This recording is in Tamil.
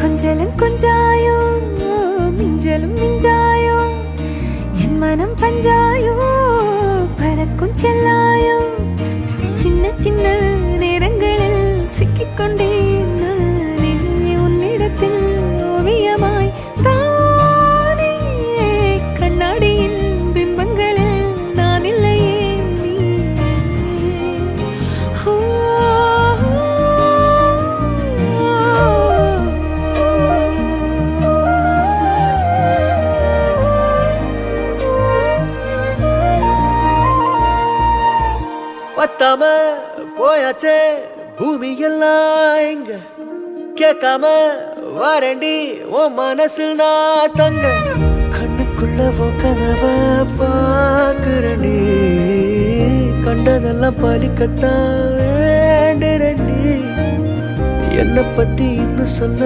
கொஞ்சலும் கொஞ்சாயோ மிஞ்சலும் மிஞ்சாயோ என் மனம் பஞ்சாயோ பறக்கும் செல்லாயோ சின்ன சின்ன நேரங்களில் சிக்கிக்கொண்டேன் நானே உன்னிடத்தில் ஓவியமாய் தானே கண்ணாடியின் பிம்பங்களில் நான் இல்லையே பத்தாம போயாச்சே பூமி எல்லாம் இங்க கேட்காம வாரண்டி உன் மனசில் நான் தங்க கண்ணுக்குள்ள உன் கனவ பாக்குறண்டி கண்டதெல்லாம் பலிக்கத்தான் வேண்டுறண்டி என்னை பத்தி இன்னும் சொல்ல